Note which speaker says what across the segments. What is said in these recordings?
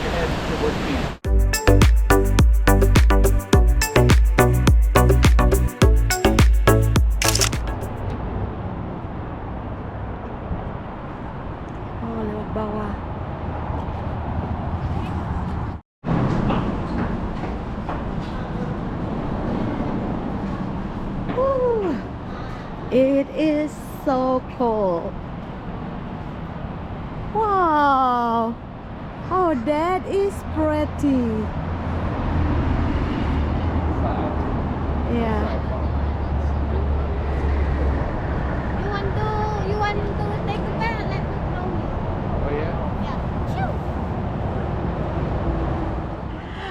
Speaker 1: Oh, lewat bawah. Woo. It is so cold. Wow. Oh, that is pretty. Yeah.
Speaker 2: You want to take a bath? Let me know.
Speaker 3: Oh yeah?
Speaker 2: Yeah. Shoo.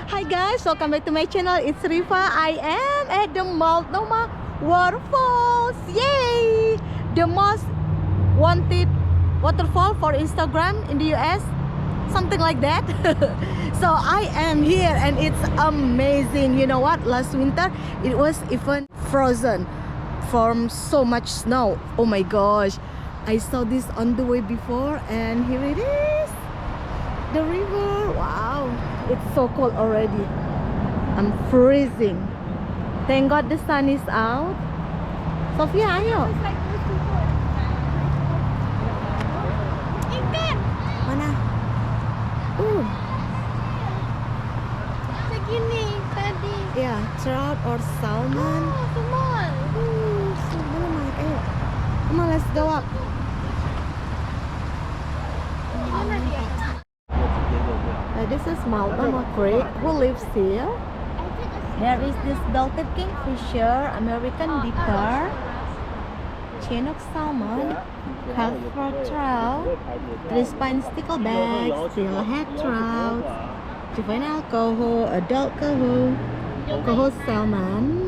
Speaker 1: Hi guys, welcome back to my channel. It's Rifa. I am at the Multnomah Waterfalls. Yay! The most wanted waterfall for Instagram in the US, something like that. So I am here and it's amazing. You know what? Last winter it was even frozen from so much snow. Oh my gosh, I saw this on the way before and here it is, the river. Wow, it's so cold already. I'm freezing. Thank God the sun is out. Sophia, ayo.
Speaker 2: It's like those people. Ikan.
Speaker 1: Mana?
Speaker 2: Segini tadi.
Speaker 1: Yeah, trout or salmon.
Speaker 2: Oh, small.
Speaker 1: Mana naik? Ayo. Come on, let's go up.
Speaker 2: Mana dia?
Speaker 1: This is Multnomah Creek. Who lives here? There is this belted kingfisher, American dipper, Chinook salmon, cutthroat trout, three spine stickleback, steelhead trout, juvenile coho, adult coho, coho salmon,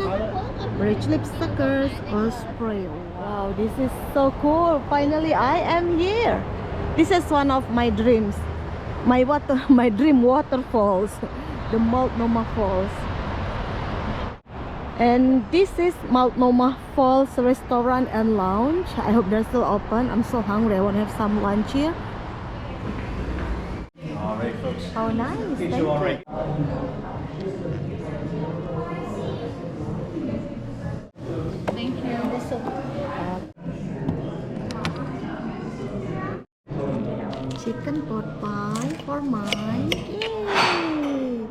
Speaker 1: bridge lip suckers, osprey. Wow, this is so cool. Finally, I am here. This is one of my dreams. My dream waterfalls, the Multnomah Falls. And this is Multnomah Falls Restaurant and Lounge. I hope they're still open. I'm so hungry. I want to have some lunch here.
Speaker 3: All right, folks.
Speaker 1: How nice.
Speaker 3: Get
Speaker 1: Thank
Speaker 3: you all
Speaker 1: you.
Speaker 3: right.
Speaker 2: Thank you.
Speaker 1: Chicken pot pie for mine. Yay!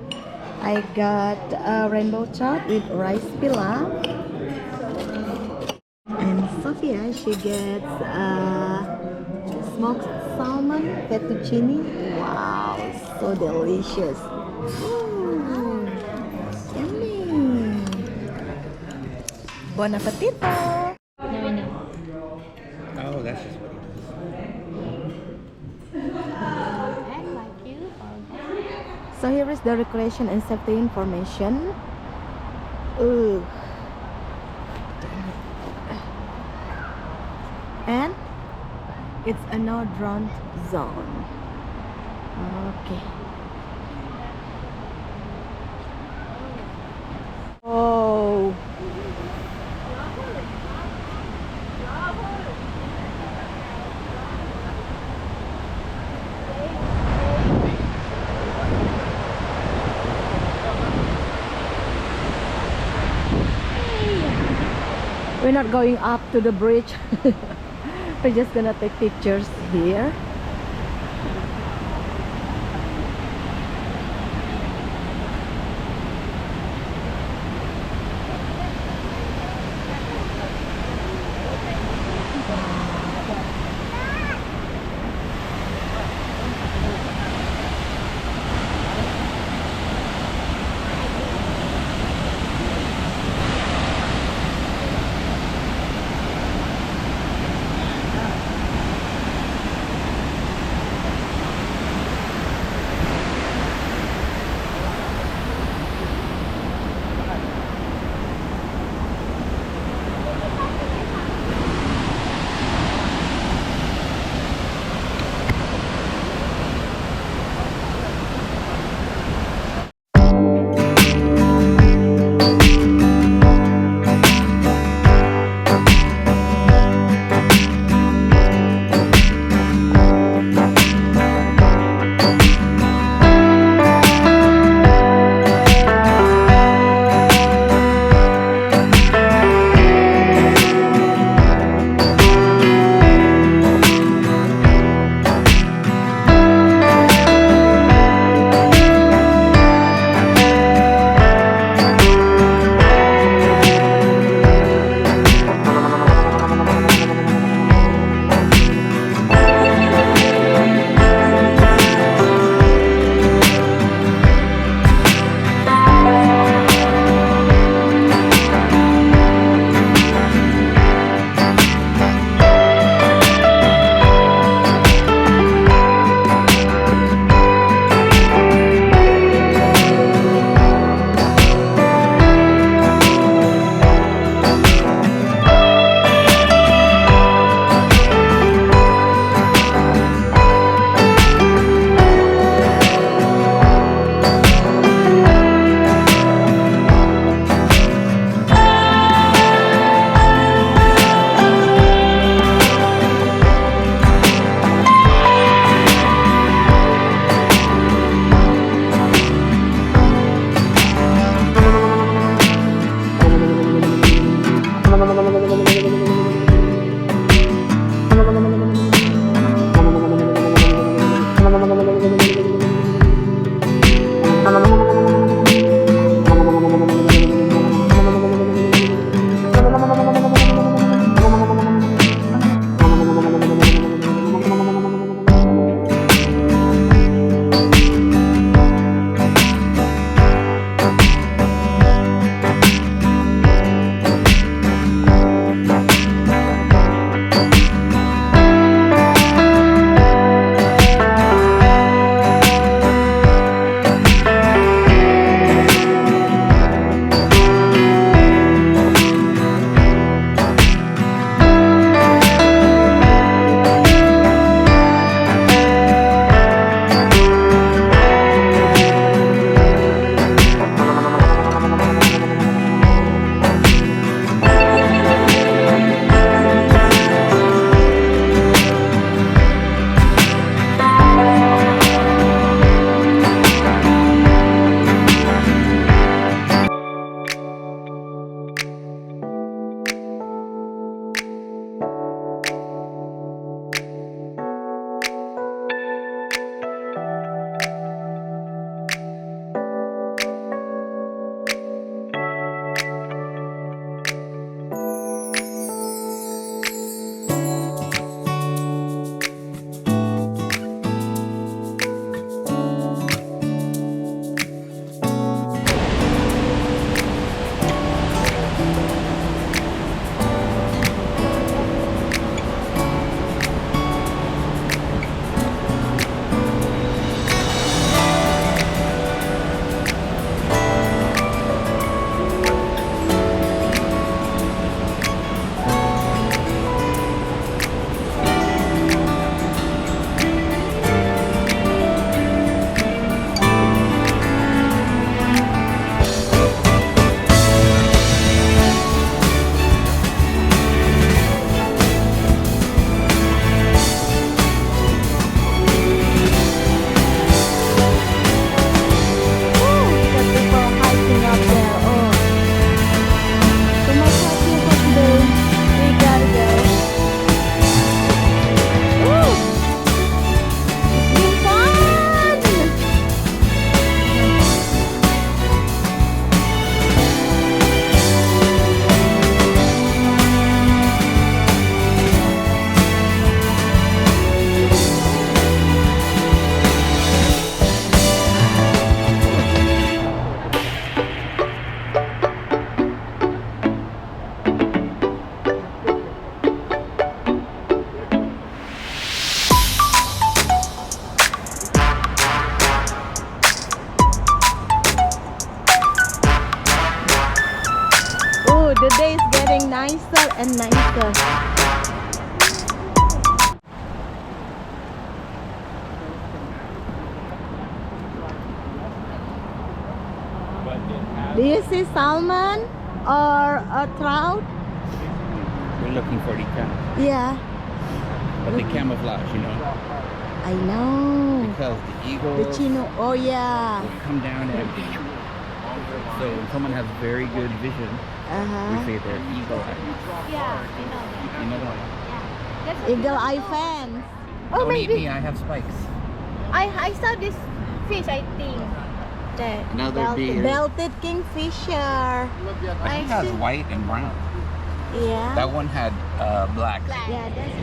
Speaker 1: I got a rainbow trout with rice pilaf. And Sophia, she gets smoked salmon fettuccine. Wow, so delicious. Ooh, yummy. Bon appetito.
Speaker 3: Oh, that's just what
Speaker 2: And like you.
Speaker 1: So here is the recreation and safety information. Ooh. And it's a no drone zone. Okay. Oh. We're not going up to the bridge. We're just gonna take pictures here. and nicer. Do you see salmon or a trout?
Speaker 3: We're looking for the cam,
Speaker 1: Yeah,
Speaker 3: but the camouflage, you know,
Speaker 1: I know.
Speaker 3: because the eagle
Speaker 1: The chino. Oh yeah.
Speaker 3: will come down and so when someone has very good vision, we
Speaker 1: Uh-huh.
Speaker 3: say they're eagle eye.
Speaker 2: Yeah, I know that.
Speaker 3: You know that?
Speaker 2: Yeah. That's
Speaker 1: Eagle eye fans. Oh
Speaker 3: Don't eat
Speaker 1: maybe.
Speaker 3: me, I have spikes.
Speaker 2: I saw this fish, I think. That
Speaker 3: Another deer.
Speaker 1: Belted kingfisher.
Speaker 3: I think it has white and brown.
Speaker 1: Yeah.
Speaker 3: That one had black.
Speaker 1: Yeah, that's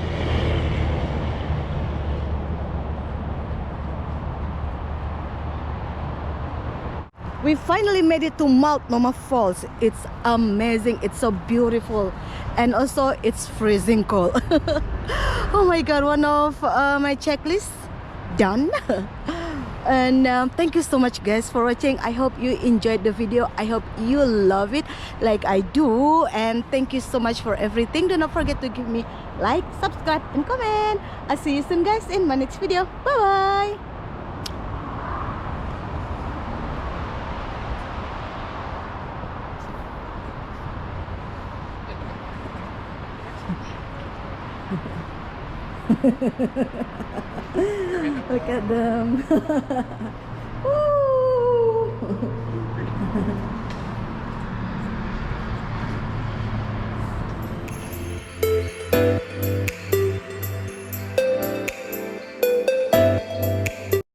Speaker 1: We finally made it to Multnomah Falls. It's amazing. It's so beautiful. And also it's freezing cold. Oh my god, one of my checklists done. And thank you so much guys for watching. I hope you enjoyed the video. I hope you love it like I do. And thank you so much for everything. Do not forget to give me like, subscribe and comment. I'll see you soon guys in my next video. Bye bye. Look at them. Woo!